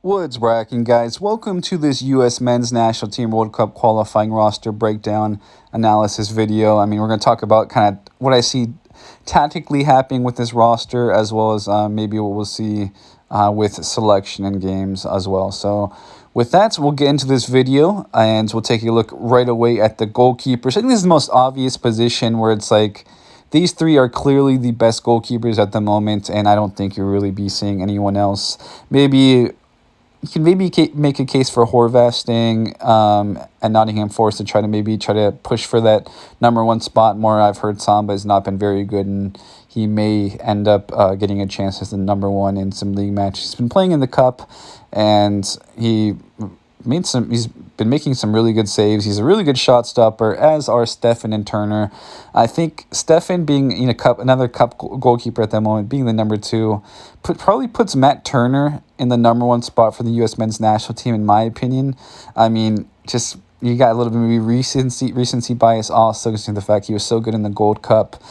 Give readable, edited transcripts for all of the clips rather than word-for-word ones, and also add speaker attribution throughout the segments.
Speaker 1: What's bracking, guys? Welcome to this U.S. Men's National Team World Cup qualifying roster breakdown analysis video. We're going to talk about kind of what I see tactically happening with this roster, as well as maybe what we'll see with selection and games as well. So with that, we'll get into this video, and we'll take a look right away at the goalkeepers. I think this is the most obvious position where it's like, these three are clearly the best goalkeepers at the moment, and I don't think you'll really be seeing anyone else. You can maybe make a case for Horvath staying at Nottingham Forest to try to push for that number one spot more. I've heard Samba has not been very good, and he may end up getting a chance as the number one in some league matches. He's been playing in the cup, and he's been making some really good saves. He's a really good shot stopper, as are Stefan and Turner. I think Stefan being in another cup goalkeeper at that moment, being the number two, probably puts Matt Turner in the number one spot for the U.S. men's national team, in my opinion. You got a little bit maybe recency bias also, considering the fact he was so good in the Gold Cup.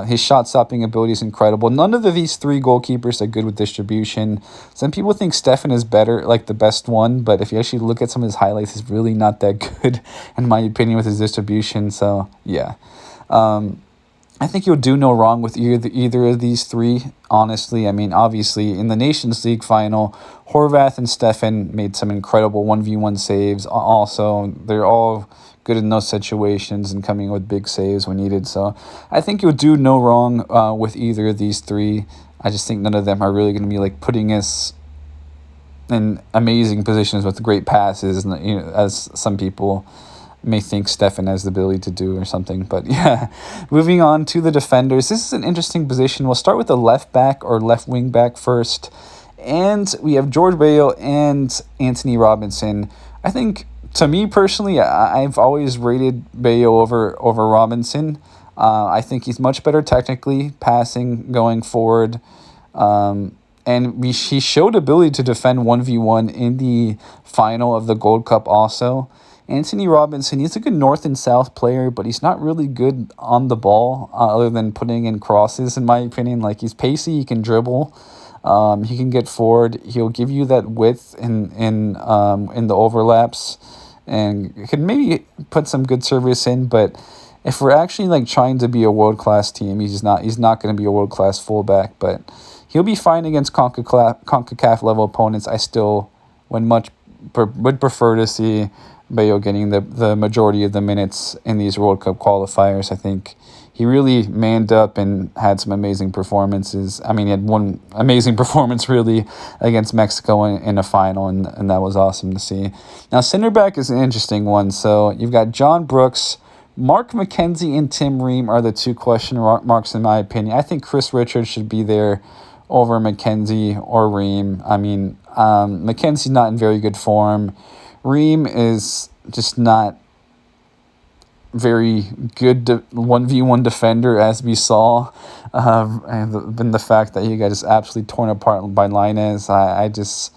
Speaker 1: His shot stopping ability is incredible. None of these three goalkeepers are good with distribution. Some people think Stefan is better, like the best one, but if you actually look at some of his highlights, he's really not that good, in my opinion, with his distribution. So, yeah. I think you'll do no wrong with either of these three, honestly. Obviously, in the Nations League final, Horvath and Stefan made some incredible 1v1 saves. Also, they're all good in those situations and coming with big saves when needed. So I think you'll do no wrong with either of these three. I just think none of them are really going to be putting us in amazing positions with great passes, as some people may think Stefan has the ability to do or something. But yeah, moving on to the defenders. This is an interesting position. We'll start with the left back or left wing back first. And we have George Weah and Antonee Robinson. I think, to me personally, I've always rated Weah over Robinson. I think he's much better technically, passing, going forward. And he showed ability to defend 1v1 in the final of the Gold Cup also. Antonee Robinson, he's a good north and south player, but he's not really good on the ball other than putting in crosses, in my opinion. He's pacey, he can dribble, he can get forward. He'll give you that width in the overlaps, and can maybe put some good service in. But if we're actually trying to be a world-class team, he's not going to be a world-class fullback, but he'll be fine against CONCACAF level opponents. I still would prefer to see Weah getting the majority of the minutes in these World Cup qualifiers. I think he really manned up and had some amazing performances. He had one amazing performance, really, against Mexico in a final, and that was awesome to see. Now, center back is an interesting one. So you've got John Brooks. Mark McKenzie and Tim Ream are the two question marks, in my opinion. I think Chris Richards should be there over McKenzie or Ream. McKenzie's not in very good form. Ream is just not very good 1v1 defender, as we saw. And the fact that he got just absolutely torn apart by Lainez, I just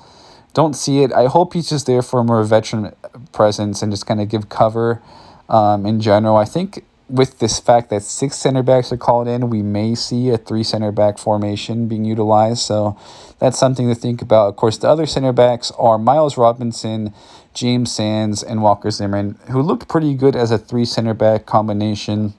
Speaker 1: don't see it. I hope he's just there for a more veteran presence and just kind of give cover in general. I think with this fact that 6 center backs are called in, we may see a 3 center back formation being utilized. So that's something to think about. Of course, the other center backs are Miles Robinson, James Sands, and Walker Zimmerman, who looked pretty good as a 3 center back combination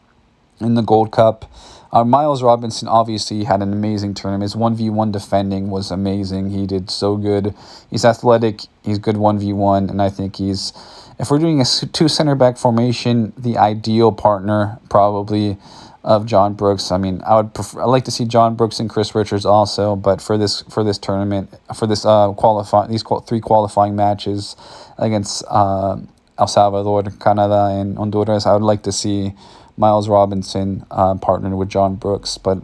Speaker 1: in the Gold Cup. Miles Robinson obviously had an amazing tournament. His 1v1 defending was amazing. He did so good. He's athletic. He's good 1v1, and I think if we're doing a 2 center back formation, the ideal partner probably of John Brooks. I'd like to see John Brooks and Chris Richards also, but for this tournament, for this these 3 qualifying matches against El Salvador, Canada, and Honduras, I would like to see Miles Robinson partnered with John Brooks. But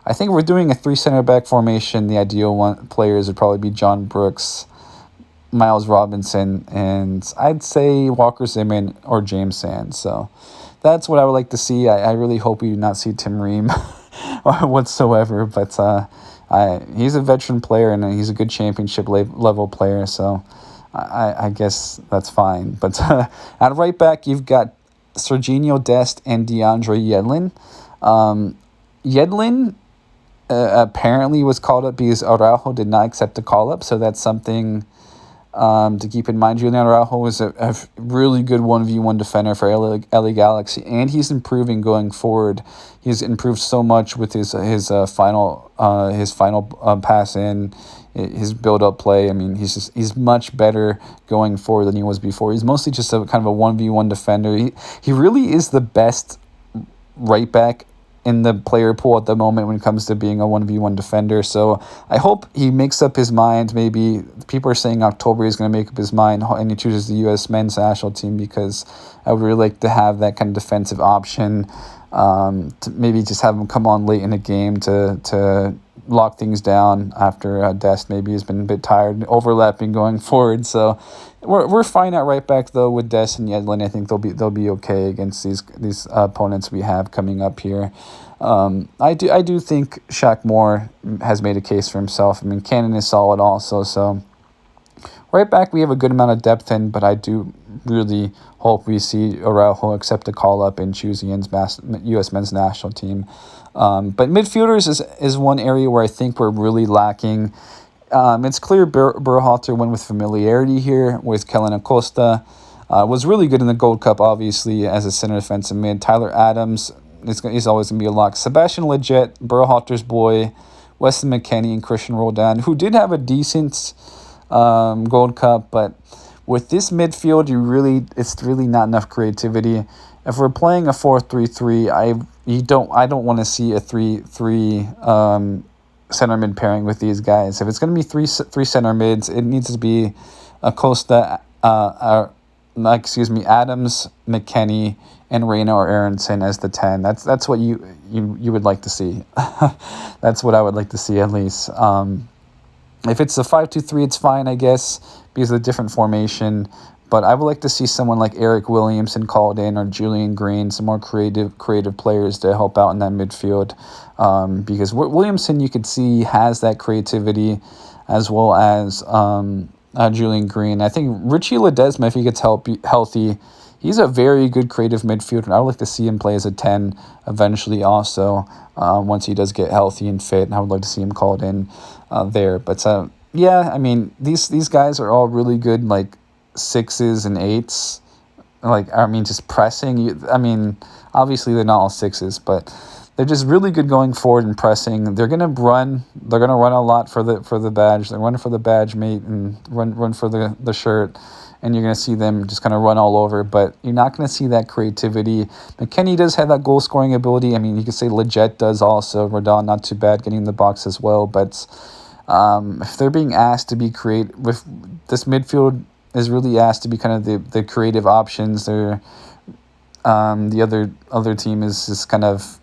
Speaker 1: I think if we're doing a 3 center back formation, the ideal players would probably be John Brooks, Miles Robinson, and I'd say Walker Zimmerman or James Sands. So that's what I would like to see. I really hope we do not see Tim Ream whatsoever, but he's a veteran player and he's a good championship level player, so I guess that's fine. But at right back, you've got Serginho Dest and DeAndre Yedlin. Yedlin apparently was called up because Araujo did not accept the call-up, so that's something to keep in mind. Julian Araujo is a really good 1v1 defender for LA Galaxy, and he's improving going forward. He's improved so much with his final pass in, his build-up play. I mean, he's much better going forward than he was before. He's mostly just a kind of a 1v1 defender. He really is the best right back in the player pool at the moment when it comes to being a 1v1 defender. So I hope he makes up his mind. Maybe people are saying October he's going to make up his mind and he chooses the U.S. men's national team, because I would really like to have that kind of defensive option, to maybe just have him come on late in a game to lock things down after Dest maybe has been a bit tired, overlapping going forward. So we're fine at right back though with Dest and Yedlin. I think they'll be okay against these opponents we have coming up here. I do think Shaq Moore has made a case for himself. I mean, Cannon is solid also. So right back we have a good amount of depth in, but I do really hope we see Araujo accept a call up and choose the U.S. men's national team. But midfielders is one area where I think we're really lacking. It's clear Berhalter went with familiarity here with Kellen Acosta. Was really good in the Gold Cup, obviously, as a center defensive mid. Tyler Adams, he's always going to be a lock. Sebastian Lletget, Berhalter's boy, Weston McKennie, and Christian Roldan, who did have a decent Gold Cup, but with this midfield, it's really not enough creativity. If we're playing a 4-3-3, I don't want to see a 3-3 center mid pairing with these guys. If it's going to be three center mids, it needs to be Acosta, Adams, McKennie, and Reyna or Aronson as the 10. That's what you would like to see. That's what I would like to see at least. If it's a 5-2-3, it's fine, I guess, because of the different formation. But I would like to see someone like Eric Williamson called in, or Julian Green, some more creative players to help out in that midfield. Because Williamson, you could see, has that creativity, as well as Julian Green. I think Richie Ledesma, if he gets healthy, he's a very good creative midfielder. And I would like to see him play as a 10 eventually also, once he does get healthy and fit. And I would like to see him called in there. But yeah, I mean, these guys are all really good, like 6s and 8s. Like, I mean, just pressing. I mean, obviously they're not all 6s, but they're just really good going forward and pressing. They're gonna run. They're gonna run a lot for the badge. They're running for the badge, mate, and run for the shirt. And you're going to see them just kind of run all over, but you're not going to see that creativity. McKennie does have that goal-scoring ability. I mean, you could say Lletget does also. Rodon, not too bad, getting in the box as well. But if they're being asked to be creative, with this midfield is really asked to be kind of the creative options. They're, the other team is just kind of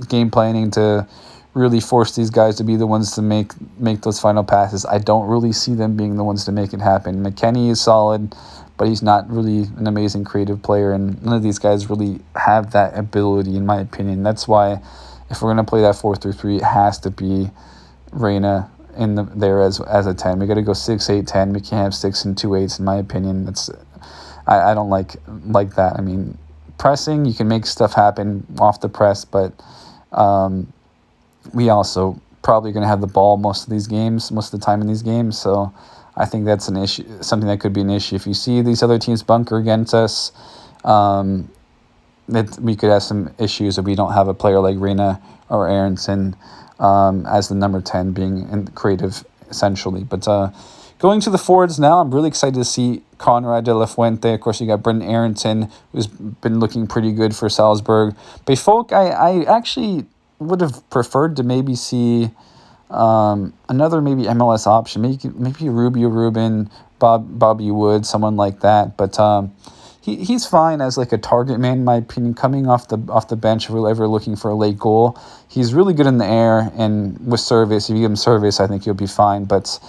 Speaker 1: game planning to really force these guys to be the ones to make those final passes. I don't really see them being the ones to make it happen. McKennie is solid, but he's not really an amazing creative player, and none of these guys really have that ability, in my opinion. That's why if we're going to play that 4-3-3, it has to be Reyna there as a 10. We got to go 6-8-10. We can't have 6 and 2 8s, in my opinion. I don't like that. I mean, pressing, you can make stuff happen off the press, but we also probably going to have the ball most of the time in these games. So I think that's an issue, something that could be an issue. If you see these other teams bunker against us, we could have some issues if we don't have a player like Reyna or Aronson as the number 10 being creative, essentially. But going to the forwards now, I'm really excited to see Conrad de la Fuente. Of course, you got Brendan Aronson, who's been looking pretty good for Salzburg. But folk, I actually would have preferred to maybe see another maybe MLS option, maybe Rubio Rubin, Bobby Wood, someone like that. But he's fine as like a target man, in my opinion, coming off the bench if we're ever looking for a late goal. He's really good in the air, and with service, if you give him service, I think he'll be fine. But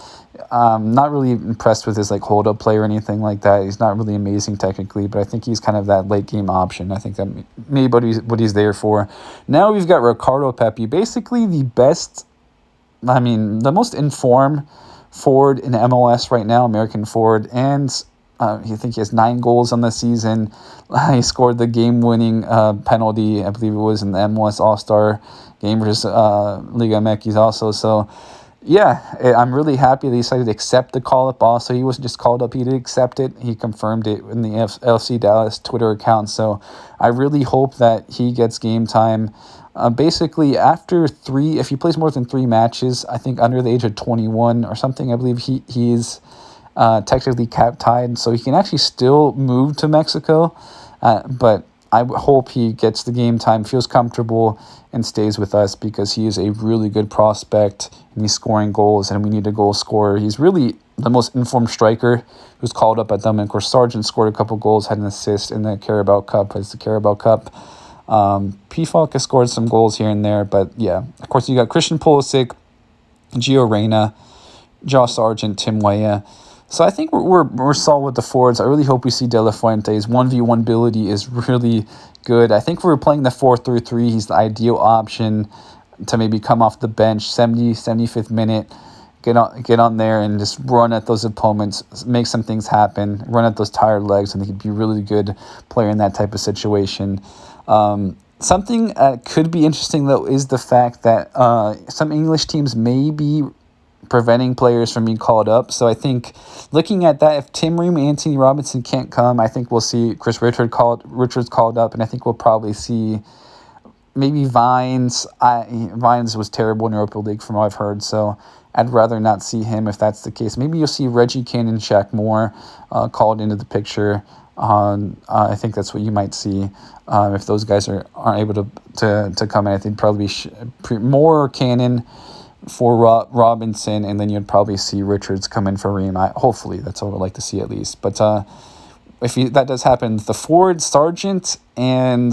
Speaker 1: not really impressed with his like hold up play or anything like that. He's not really amazing technically, but I think he's kind of that late game option. I think that maybe what he's there for. Now we've got Ricardo Pepe, basically the most informed forward in MLS right now, American forward, and I think he has 9 goals on the season. He scored the game-winning penalty, I believe it was in the MLS All-Star game versus Liga MX also. So Yeah, I'm really happy that he decided to accept the call-up also. He wasn't just called up, he did accept it. He confirmed it in the LC Dallas Twitter account. So I really hope that he gets game time. Basically, after three, if he plays more than 3 matches, I think under the age of 21 or something, I believe he's technically cap tied. So he can actually still move to Mexico. But I hope he gets the game time, feels comfortable, and stays with us because he is a really good prospect and he's scoring goals and we need a goal scorer. He's really the most informed striker who's called up at them. And of course, Sargent scored a couple goals, had an assist in the Carabao Cup. It's the Carabao Cup. P-Falk has scored some goals here and there, but yeah. Of course, you got Christian Pulisic, Gio Reyna, Josh Sargent, Tim Weah. So I think we're solid with the forwards. I really hope we see De La Fuente's 1v1 ability is really good. I think if we're playing the 4-3-3, he's the ideal option to maybe come off the bench, 75th minute, get on there and just run at those opponents, make some things happen, run at those tired legs, and he could be a really good player in that type of situation. Something could be interesting, though, is the fact that some English teams may be preventing players from being called up. So I think looking at that, if Tim Ream and Anthony Robinson can't come, I think we'll see Chris Richards called up, and I think we'll probably see maybe Vines. Vines was terrible in Europa League from what I've heard, so I'd rather not see him if that's the case. Maybe you'll see Reggie Cannon, Shaq Moore called into the picture. I think that's what you might see if those guys aren't able to come in. I think probably more Cannon for Robinson, and then you'd probably see Richards come in for Ream. Hopefully, that's what I'd like to see at least. But if that does happen, the forward Sargent and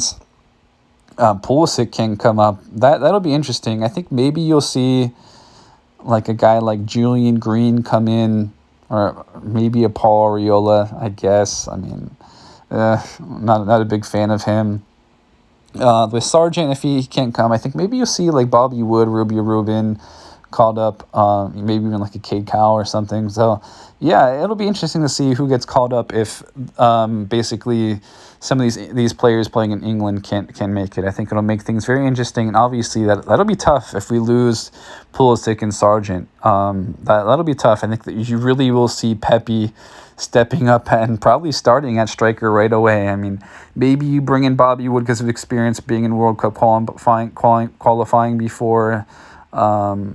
Speaker 1: Pulisic can come up. That'll be interesting. I think maybe you'll see like a guy like Julian Green come in, or maybe a Paul Arriola, I guess. I mean, not a big fan of him. With Sargent, if he can't come, I think maybe you'll see like Bobby Wood, Rubio Rubin called up, maybe even like a Cade Cowell or something. So, yeah, it'll be interesting to see who gets called up if basically some of these players playing in England can't make it. I think it'll make things very interesting, and obviously that'll be tough if we lose Pulisic and Sargent. That'll be tough. I think that you really will see Pepe stepping up and probably starting at striker right away. I mean, maybe you bring in Bobby Wood because of experience being in World Cup qualifying before. It'll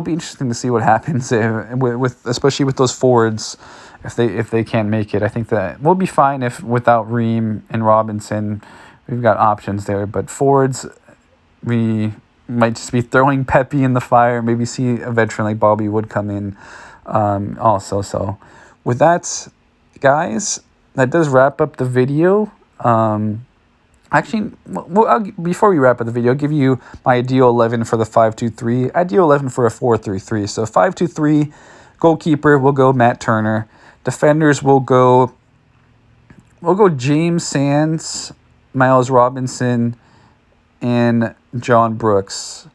Speaker 1: be interesting to see what happens especially with those forwards if they can't make it. I think that we'll be fine if without Ream and Robinson, we've got options there. But forwards, we might just be throwing Pepe in the fire. Maybe see a veteran like Bobby Wood come in. Also, so with that, guys, that does wrap up the video. Before we wrap up the video, I'll give you my ideal 11 for the 5-2-3, ideal 11 for a 4-3-3. So 5-2-3, goalkeeper will go Matt Turner. Defenders will go James Sands, Miles Robinson, and John Brooks.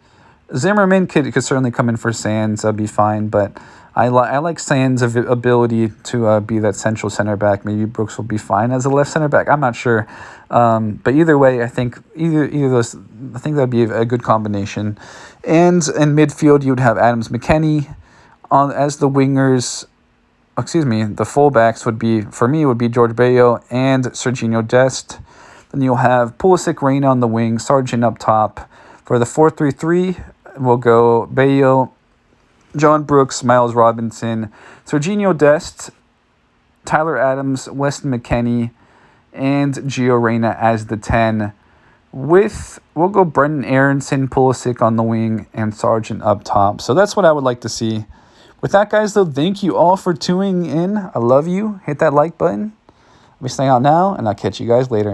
Speaker 1: Zimmerman could certainly come in for Sands. That'd be fine, but I like Sands' ability to be that central center back. Maybe Brooks will be fine as a left center back. I'm not sure, but either way, I think either of those, I think that'd be a good combination. And in midfield, you would have Adams McKennie as the wingers. Excuse me, the fullbacks would be George Bello and Serginho Dest. Then you'll have Pulisic, Reyna on the wing, Sargent up top. For the 4-3-3, we'll go Bello, John Brooks, Miles Robinson, Serginho Dest, Tyler Adams, Weston McKennie, and Gio Reyna as the 10. We'll go Brendan Aronson, Pulisic on the wing, and Sargent up top. So that's what I would like to see. With that, guys, though, thank you all for tuning in. I love you. Hit that like button. I'll be staying out now, and I'll catch you guys later.